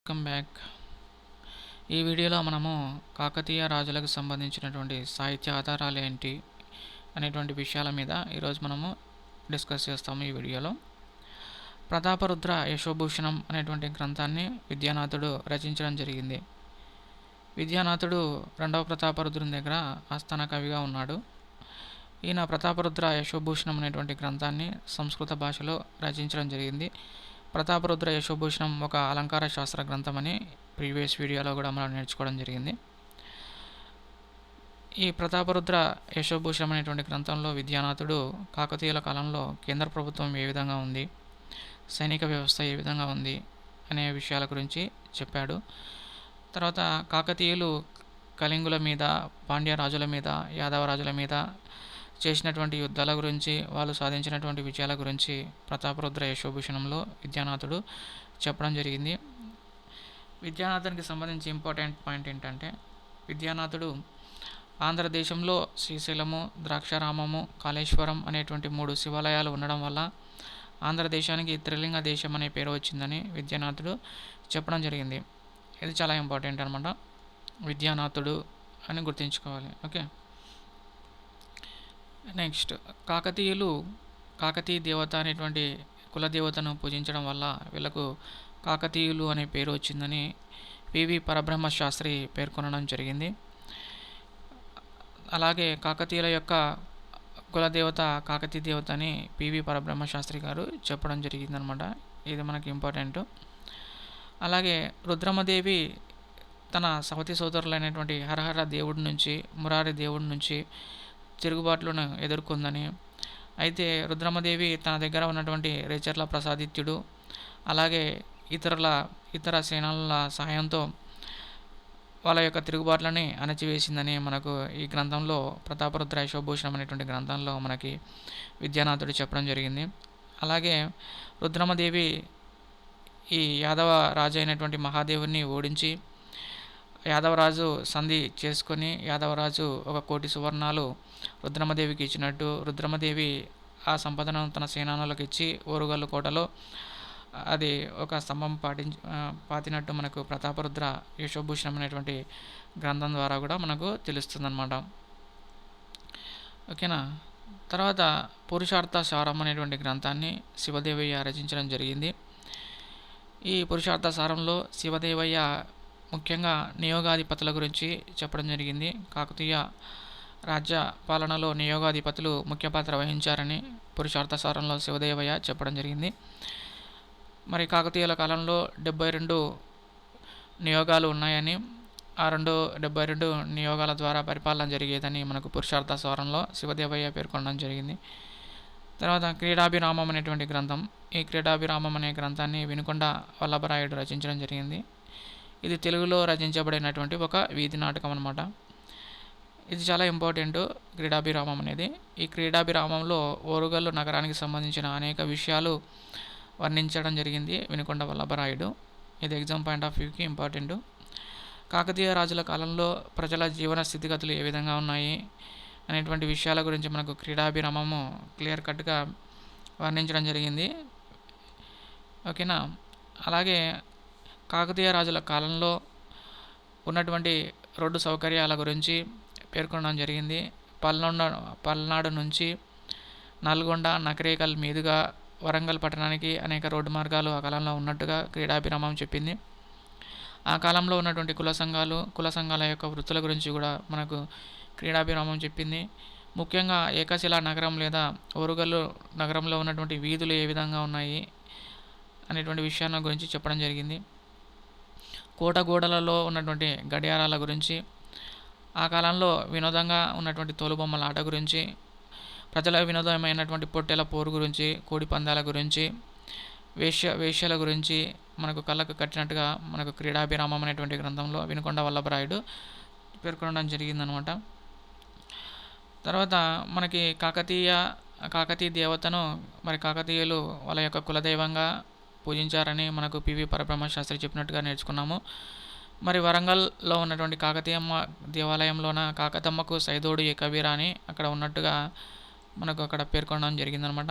Welcome back. ఈ వీడియోలో మనము కాకతీయ రాజులకు సంబంధించినటువంటి సాహిత్య ఆధారాలు ఏంటి అనేటువంటి విషయాల మీద ఈరోజు మనము డిస్కస్ చేస్తాము. ఈ వీడియోలో ప్రతాపరుద్ర యశోభూషణం అనేటువంటి గ్రంథాన్ని విద్యానాథుడు రచించడం జరిగింది. విద్యానాథుడు రెండవ ప్రతాపరుద్రుని దగ్గర ఆస్థాన కవిగా ఉన్నాడు. ఈయన ప్రతాపరుద్ర యశోభూషణం అనేటువంటి గ్రంథాన్ని సంస్కృత భాషలో రచించడం జరిగింది. ప్రతాపరుద్ర యశోభూషణం ఒక అలంకార శాస్త్ర గ్రంథం అని ప్రీవియస్ వీడియోలో కూడా మనం నేర్చుకోవడం జరిగింది. ఈ ప్రతాపరుద్ర యశోభూషణం అనేటువంటి గ్రంథంలో విద్యానాథుడు కాకతీయుల కాలంలో కేంద్ర ప్రభుత్వం ఏ విధంగా ఉంది, సైనిక వ్యవస్థ ఏ విధంగా ఉంది అనే విషయాల గురించి చెప్పాడు. తర్వాత కాకతీయులు కళింగుల మీద, పాండ్య రాజుల మీద, యాదవ రాజుల మీద చేసినటువంటి యుద్ధాల గురించి, వాళ్ళు సాధించినటువంటి విజయాల గురించి ప్రతాపరుద్ర యశోభూషణంలో విద్యానాథుడు చెప్పడం జరిగింది. విద్యానాథునికి సంబంధించి ఇంపార్టెంట్ పాయింట్ ఏంటంటే, విద్యానాథుడు ఆంధ్రదేశంలో శ్రీశైలము, ద్రాక్షారామము, కాళేశ్వరం అనేటువంటి 3 శివాలయాలు ఉండడం వల్ల ఆంధ్రదేశానికి త్రిలింగ దేశం అనే పేరు వచ్చిందని విద్యానాథుడు చెప్పడం జరిగింది. ఇది చాలా ఇంపార్టెంట్ అనమాట. విద్యానాథుడు అని గుర్తుంచుకోవాలి. ఓకే, నెక్స్ట్ కాకతీయులు కాకతీయ దేవత అనేటువంటి కులదేవతను పూజించడం వల్ల వీళ్ళకు కాకతీయులు అనే పేరు వచ్చిందని పివి పరబ్రహ్మ శాస్త్రి పేర్కొనడం జరిగింది. అలాగే కాకతీయుల యొక్క కులదేవత కాకతీయ దేవత అని పివి పరబ్రహ్మ శాస్త్రి గారు చెప్పడం జరిగిందనమాట. ఇది మనకి ఇంపార్టెంట్. అలాగే రుద్రమదేవి తన సవతి సోదరులైనటువంటి హరహర దేవుడి నుంచి, మురారి దేవుడి నుంచి తిరుగుబాట్లను ఎదుర్కొందని, అయితే రుద్రమదేవి తన దగ్గర ఉన్నటువంటి రేచర్ల ప్రసాదిత్యుడు అలాగే ఇతర సేనల సహాయంతో వాళ్ళ యొక్క తిరుగుబాట్లని అణచివేసిందని మనకు ఈ గ్రంథంలో ప్రతాపరుద్ర యశోభూషణం అనేటువంటి గ్రంథంలో మనకి విద్యానాథుడు చెప్పడం జరిగింది. అలాగే రుద్రమదేవి ఈ యాదవ రాజు అయినటువంటి మహాదేవుని ఓడించి యాదవరాజు సంధి చేసుకొని యాదవరాజు 1,00,00,000 సువర్ణాలు రుద్రమదేవికి ఇచ్చినట్టు, రుద్రమదేవి ఆ సంపదను తన సేనానులకు ఇచ్చి ఓరుగల్లు కోటలో అది ఒక స్తంభం పాతినట్టు మనకు ప్రతాపరుద్ర యశోభూషణం అనేటువంటి గ్రంథం ద్వారా కూడా మనకు తెలుస్తుందన్నమాట. ఓకేనా. తర్వాత పురుషార్థ సారం అనేటువంటి గ్రంథాన్ని శివదేవయ్య రచించడం జరిగింది. ఈ పురుషార్థ సారంలో శివదేవయ్య ముఖ్యంగా నియోగాధిపతుల గురించి చెప్పడం జరిగింది. కాకతీయ రాజ్య పాలనలో నియోగాధిపతులు ముఖ్య పాత్ర వహించారని పురుషార్థసారంలో శివదేవయ్య చెప్పడం జరిగింది. మరి కాకతీయుల కాలంలో 72 నియోగాలు ఉన్నాయని, ఆ 72 నియోగాల ద్వారా పరిపాలన జరిగేదని మనకు పురుషార్థసారంలో శివదేవయ్య పేర్కొనడం జరిగింది. తర్వాత క్రీడాభిరామం అనేటువంటి గ్రంథం, ఈ క్రీడాభిరామం అనే గ్రంథాన్ని వినుకొండ వల్లభరాయుడు రచించడం జరిగింది. ఇది తెలుగులో రచించబడినటువంటి ఒక వీధి నాటకం అన్నమాట. ఇది చాలా ఇంపార్టెంట్ క్రీడాభిరామం అనేది. ఈ క్రీడాభిరామంలో ఓరుగల్లు నగరానికి సంబంధించిన అనేక విషయాలు వర్ణించడం జరిగింది వినుకొండ వల్లభరాయుడు. ఇది ఎగ్జామ్ పాయింట్ ఆఫ్ వ్యూకి ఇంపార్టెంట్. కాకతీయ రాజుల కాలంలో ప్రజల జీవన స్థితిగతులు ఏ విధంగా ఉన్నాయి అనేటువంటి విషయాల గురించి మనకు క్రీడాభిరామము క్లియర్ కట్గా వర్ణించడం జరిగింది. ఓకేనా. అలాగే కాకతీయ రాజుల కాలంలో ఉన్నటువంటి రోడ్డు సౌకర్యాల గురించి పేర్కొనడం జరిగింది. పల్నాడు నుంచి నల్గొండ, నకరేకల్ మీదుగా వరంగల్ పట్టణానికి అనేక రోడ్డు మార్గాలు ఆ కాలంలో ఉన్నట్టుగా క్రీడాభిరామం చెప్పింది. ఆ కాలంలో ఉన్నటువంటి కుల సంఘాల యొక్క వృత్తుల గురించి కూడా మనకు క్రీడాభిరామం చెప్పింది. ముఖ్యంగా ఏకశిలా నగరం లేదా ఓరుగల్లు నగరంలో ఉన్నటువంటి వీధులు ఏ విధంగా ఉన్నాయి అనేటువంటి విషయాల గురించి చెప్పడం జరిగింది. కోట గోడలలో ఉన్నటువంటి గడియారాల గురించి, ఆ కాలంలో వినోదంగా ఉన్నటువంటి తోలుబొమ్మల ఆట గురించి, ప్రజల వినోదమైనటువంటి పొట్టెల పోరు గురించి, కోడి పందాల గురించి, వేశ్యల గురించి మనకు కళ్ళకు కట్టినట్టుగా మనకు క్రీడాభిరామం అనేటువంటి గ్రంథంలో వినుకొండ వల్లభరాయుడు పేర్కొనడం జరిగిందనమాట. తర్వాత మనకి కాకతీయ దేవతను మరి కాకతీయులు వాళ్ళ యొక్క కులదైవంగా పూజించారని మనకు పివి పరబ్రహ్మ శాస్త్రి చెప్పినట్టుగా నేర్చుకున్నాము. మరి వరంగల్లో ఉన్నటువంటి కాకతీయమ్మ దేవాలయంలోన కాకతమ్మకు సైదోడు ఏకవీర అని అక్కడ ఉన్నట్టుగా మనకు అక్కడ పేర్కొనడం జరిగిందనమాట.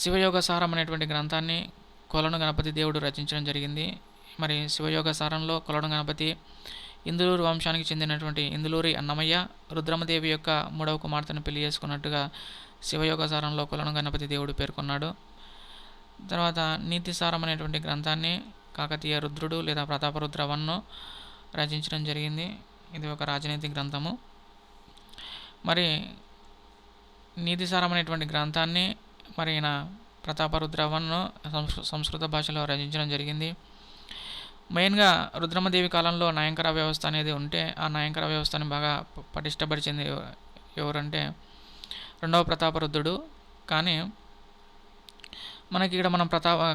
శివయోగ సారం అనేటువంటి గ్రంథాన్ని కొలను గణపతి దేవుడు రచించడం జరిగింది. మరి శివయోగ సారంలో కొలను గణపతి ఇందులూరు వంశానికి చెందినటువంటి ఇందులూరి అన్నమయ్య రుద్రమదేవి యొక్క 3వ కుమార్తెను పెళ్లి చేసుకున్నట్టుగా శివయోగ సారంలో కొలను గణపతి దేవుడు పేర్కొన్నాడు. తర్వాత నీతిసారం అనేటువంటి గ్రంథాన్ని కాకతీయ రుద్రుడు లేదా ప్రతాపరుద్ర వన్ను రచించడం జరిగింది. ఇది ఒక రాజనీతి గ్రంథము. మరి నీతిసారం అనేటువంటి గ్రంథాన్ని మరి ఈయన ప్రతాపరుద్ర వన్ను సంస్కృత భాషలో రచించడం జరిగింది. మెయిన్గా రుద్రమదేవి కాలంలో నాయంకర వ్యవస్థ అనేది ఉంటే ఆ నాయంకర వ్యవస్థని బాగా పటిష్టపరిచింది ఎవరంటే 2వ ప్రతాపరుద్రుడు. కానీ మనకి ఇక్కడ మనం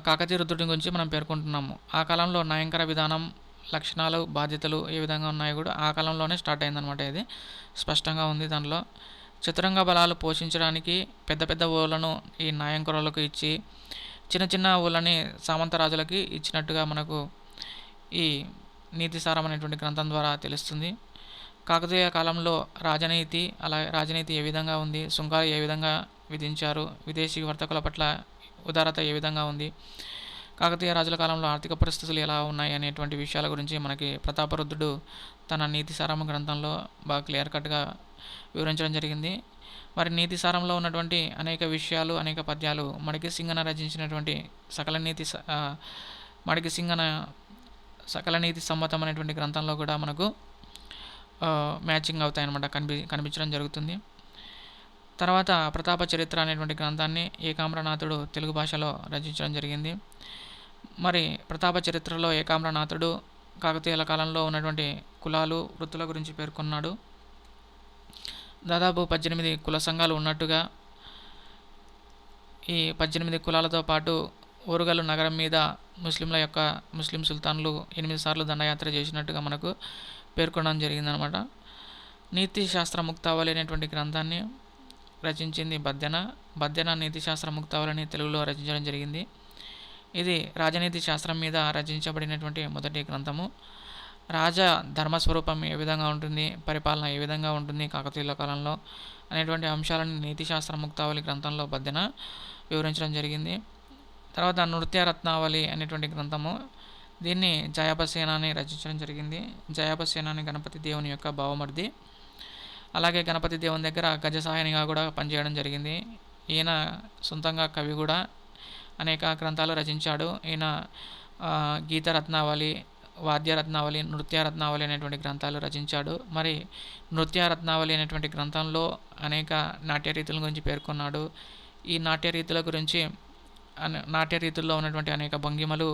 కాకతీయ రుద్రుడి గురించి మనం పేర్కొంటున్నాము. ఆ కాలంలో నాయంకర విధానం, లక్షణాలు, బాధ్యతలు ఏ విధంగా ఉన్నాయో కూడా ఆ కాలంలోనే స్టార్ట్ అయిందనమాట. ఇది స్పష్టంగా ఉంది. దానిలో చతురంగ బలాలు పోషించడానికి పెద్ద పెద్ద ఊళ్ళను ఈ నాయంకరులకు ఇచ్చి చిన్న చిన్న ఊళ్ళని సామంతరాజులకి ఇచ్చినట్టుగా మనకు ఈ నీతిసారం అనేటువంటి గ్రంథం ద్వారా తెలుస్తుంది. కాకతీయ కాలంలో రాజనీతి ఏ విధంగా ఉంది, సుంకాలు ఏ విధంగా విధించారు, విదేశీ వర్తకుల పట్ల ఉదారత ఏ విధంగా ఉంది, కాకతీయ రాజుల కాలంలో ఆర్థిక పరిస్థితులు ఎలా ఉన్నాయి అనేటువంటి విషయాల గురించి మనకి ప్రతాపరుద్రుడు తన నీతిసారం గ్రంథంలో బాగా క్లియర్ కట్గా వివరించడం జరిగింది. మరి నీతిసారంలో ఉన్నటువంటి అనేక విషయాలు, అనేక పద్యాలు మడికి సింగన రచించినటువంటి సకల నీతి సమ్మతం అనేటువంటి గ్రంథంలో కూడా మనకు మ్యాచింగ్ అవుతాయన్నమాట, కనిపించడం జరుగుతుంది. తర్వాత ప్రతాప చరిత్ర అనేటువంటి గ్రంథాన్ని ఏకామ్రనాథుడు తెలుగు భాషలో రచించడం జరిగింది. మరి ప్రతాప చరిత్రలో ఏకామ్రనాథుడు కాకతీయుల కాలంలో ఉన్నటువంటి కులాలు, వృత్తుల గురించి పేర్కొన్నాడు. దాదాపు 18 కుల సంఘాలు ఉన్నట్టుగా ఈ 18 కులాలతో పాటు ఓరుగల్లు నగరం మీద ముస్లిం సుల్తాన్లు 8 సార్లు దండయాత్ర చేసినట్టుగా మనకు పేర్కొనడం జరిగిందనమాట. నీతి శాస్త్ర ముక్తావళి అనేటువంటి గ్రంథాన్ని రచించింది బద్దెన నీతి శాస్త్ర ముక్తావళిని తెలుగులో రచించడం జరిగింది. ఇది రాజనీతి శాస్త్రం మీద రచించబడినటువంటి మొదటి గ్రంథము. రాజా ధర్మస్వరూపం ఏ విధంగా ఉంటుంది, పరిపాలన ఏ విధంగా ఉంటుంది కాకతీయుల కాలంలో అనేటువంటి అంశాలను నీతి శాస్త్ర ముక్తావళి గ్రంథంలో బద్దెన వివరించడం జరిగింది. తర్వాత నృత్య రత్నావళి అనేటువంటి గ్రంథము, దీన్ని జయాపసేనాని రచించడం జరిగింది. జయాపసేనాని గణపతి దేవుని యొక్క బావమర్ది, అలాగే గణపతి దేవుని దగ్గర గజసాయనిగా కూడా పనిచేయడం జరిగింది. ఈయన సొంతంగా కవి కూడా, అనేక గ్రంథాలు రచించాడు. ఈయన గీత రత్నావళి, వాద్య రత్నావళి, నృత్య రత్నావళి అనేటువంటి గ్రంథాలు రచించాడు. మరి నృత్య రత్నావళి అనేటువంటి గ్రంథంలో అనేక నాట్య రీతుల గురించి పేర్కొన్నాడు. ఈ నాట్య రీతుల్లో ఉన్నటువంటి అనేక భంగిమలు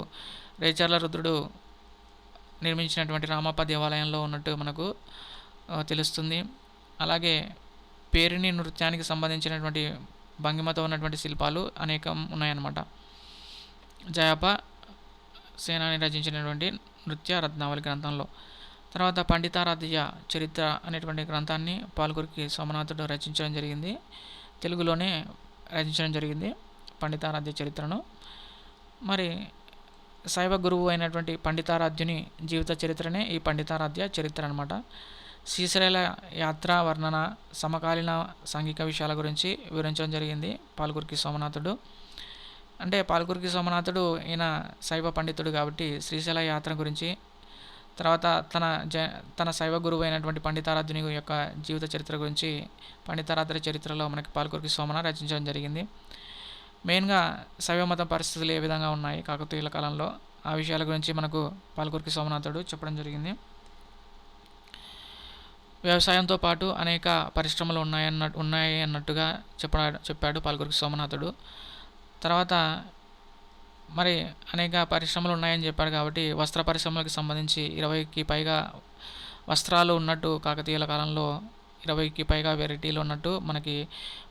రేచర్ల రుద్రుడు నిర్మించినటువంటి రామప్ప దేవాలయంలో ఉన్నట్టు మనకు తెలుస్తుంది. అలాగే పేరిణి నృత్యానికి సంబంధించినటువంటి భంగిమతో ఉన్నటువంటి శిల్పాలు అనేకం ఉన్నాయన్నమాట. జయాప సేనాని రచించినటువంటి నృత్య రత్నావళి గ్రంథంలో. తర్వాత పండితారాధ్య చరిత్ర అనేటువంటి గ్రంథాన్ని పాల్గురికి సోమనాథుడు రచించడం జరిగింది. తెలుగులోనే రచించడం జరిగింది పండితారాధ్య చరిత్రను. మరి శైవ గురువు అయినటువంటి పండితారాధ్యుని జీవిత చరిత్రనే ఈ పండితారాధ్య చరిత్ర అనమాట. శ్రీశైల యాత్ర వర్ణన, సమకాలీన సాంఘిక విషయాల గురించి వివరించడం జరిగింది పాల్గురికి సోమనాథుడు. అంటే పాల్గురికి సోమనాథుడు ఈయన శైవ పండితుడు కాబట్టి శ్రీశైల యాత్ర గురించి, తర్వాత తన శైవ గురువు అయినటువంటి పండితారాధ్యుని యొక్క జీవిత చరిత్ర గురించి పండితారాధ్య చరిత్రలో మనకి పాల్గురికి సోమన రచించడం జరిగింది. మెయిన్గా శైవ మత పరిస్థితులు ఏ విధంగా ఉన్నాయి కాకతీయుల కాలంలో ఆ విషయాల గురించి మనకు పాల్గురికి సోమనాథుడు చెప్పడం జరిగింది. వ్యవసాయంతో పాటు అనేక పరిశ్రమలు ఉన్నాయి అన్నట్టుగా చెప్పాడు పాల్గురికి సోమనాథుడు. తర్వాత మరి అనేక పరిశ్రమలు ఉన్నాయని చెప్పాడు కాబట్టి వస్త్ర పరిశ్రమలకు సంబంధించి 20కి పైగా వస్త్రాలు ఉన్నట్టు కాకతీయుల కాలంలో 20కి పైగా వెరైటీలు ఉన్నట్టు మనకి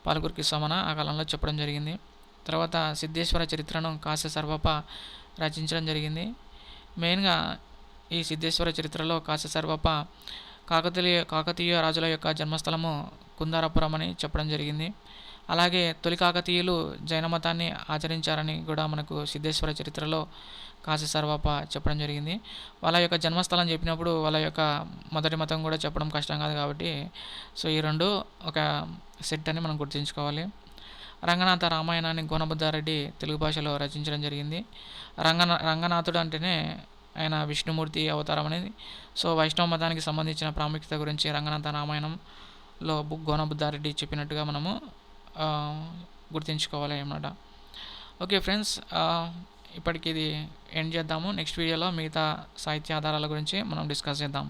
పాల్గురికి సోమన ఆ కాలంలో చెప్పడం జరిగింది. తర్వాత సిద్ధేశ్వర చరిత్రను కాశ సర్వప రచించడం జరిగింది. మెయిన్గా ఈ సిద్ధేశ్వర చరిత్రలో కాశ సర్వప కాకతీయ రాజుల యొక్క జన్మస్థలము కుందారపురం అని చెప్పడం జరిగింది. అలాగే తొలి కాకతీయులు జైన మతాన్ని ఆచరించారని కూడా మనకు సిద్ధేశ్వర చరిత్రలో కాశీ సర్వప చెప్పడం జరిగింది. వాళ్ళ యొక్క జన్మస్థలం చెప్పినప్పుడు వాళ్ళ యొక్క మొదటి మతం కూడా చెప్పడం కష్టం కాదు కాబట్టి సో ఈ రెండు ఒక సెట్ అని మనం గుర్తుంచుకోవాలి. రంగనాథ రామాయణాన్ని గోనబుద్ధారెడ్డి తెలుగు భాషలో రచించడం జరిగింది. రంగనాథుడు అంటేనే ఆయన విష్ణుమూర్తి అవతారం అనేది. సో వైష్ణవ మతానికి సంబంధించిన ప్రాముఖ్యత గురించి రంగనాథ రామాయణంలో గోనబుద్ధారెడ్డి చెప్పినట్టుగా మనము గుర్తుంచుకోవాలి అన్నమాట. ఓకే ఫ్రెండ్స్, ఇప్పటికి ఇది ఎండ్ చేద్దాము. నెక్స్ట్ వీడియోలో మిగతా సాహిత్య ఆధారాల గురించి మనం డిస్కస్ చేద్దాం.